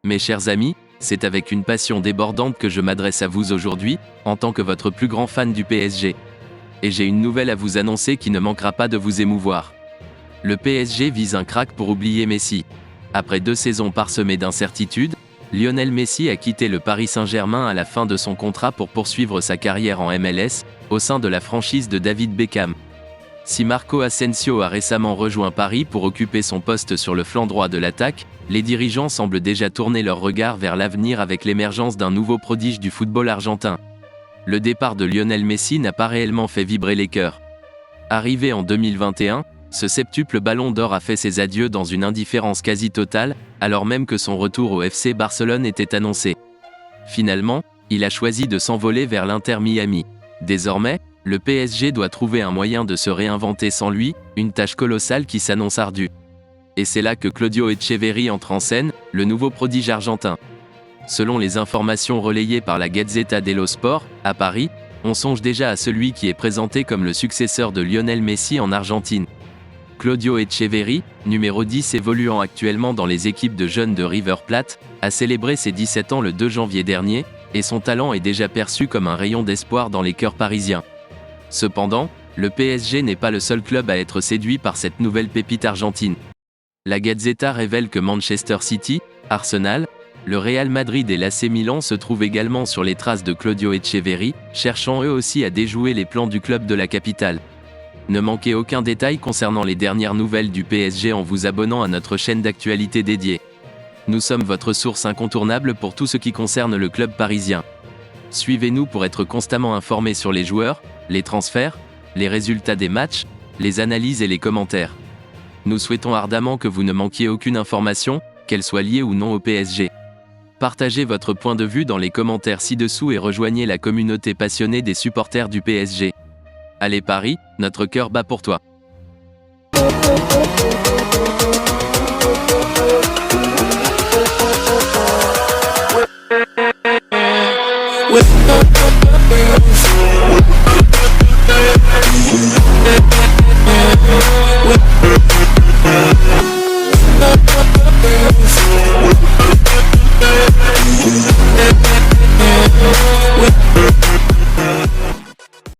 Mes chers amis, c'est avec une passion débordante que je m'adresse à vous aujourd'hui, en tant que votre plus grand fan du PSG. Et j'ai une nouvelle à vous annoncer qui ne manquera pas de vous émouvoir. Le PSG vise un crack pour oublier Messi. Après 2 saisons parsemées d'incertitudes, Lionel Messi a quitté le Paris Saint-Germain à la fin de son contrat pour poursuivre sa carrière en MLS, au sein de la franchise de David Beckham. Si Marco Asensio a récemment rejoint Paris pour occuper son poste sur le flanc droit de l'attaque, les dirigeants semblent déjà tourner leur regard vers l'avenir avec l'émergence d'un nouveau prodige du football argentin. Le départ de Lionel Messi n'a pas réellement fait vibrer les cœurs. Arrivé en 2021, ce septuple ballon d'or a fait ses adieux dans une indifférence quasi totale, alors même que son retour au FC Barcelone était annoncé. Finalement, il a choisi de s'envoler vers l'Inter Miami. Désormais, le PSG doit trouver un moyen de se réinventer sans lui, une tâche colossale qui s'annonce ardue. Et c'est là que Claudio Echeverri entre en scène, le nouveau prodige argentin. Selon les informations relayées par la Gazzetta dello Sport, à Paris, on songe déjà à celui qui est présenté comme le successeur de Lionel Messi en Argentine. Claudio Echeverri, numéro 10 évoluant actuellement dans les équipes de jeunes de River Plate, a célébré ses 17 ans le 2 janvier dernier, et son talent est déjà perçu comme un rayon d'espoir dans les cœurs parisiens. Cependant, le PSG n'est pas le seul club à être séduit par cette nouvelle pépite argentine. La Gazzetta révèle que Manchester City, Arsenal, le Real Madrid et l'AC Milan se trouvent également sur les traces de Claudio Echeverri, cherchant eux aussi à déjouer les plans du club de la capitale. Ne manquez aucun détail concernant les dernières nouvelles du PSG en vous abonnant à notre chaîne d'actualité dédiée. Nous sommes votre source incontournable pour tout ce qui concerne le club parisien. Suivez-nous pour être constamment informé sur les joueurs, les transferts, les résultats des matchs, les analyses et les commentaires. Nous souhaitons ardemment que vous ne manquiez aucune information, qu'elle soit liée ou non au PSG. Partagez votre point de vue dans les commentaires ci-dessous et rejoignez la communauté passionnée des supporters du PSG. Allez Paris, notre cœur bat pour toi. With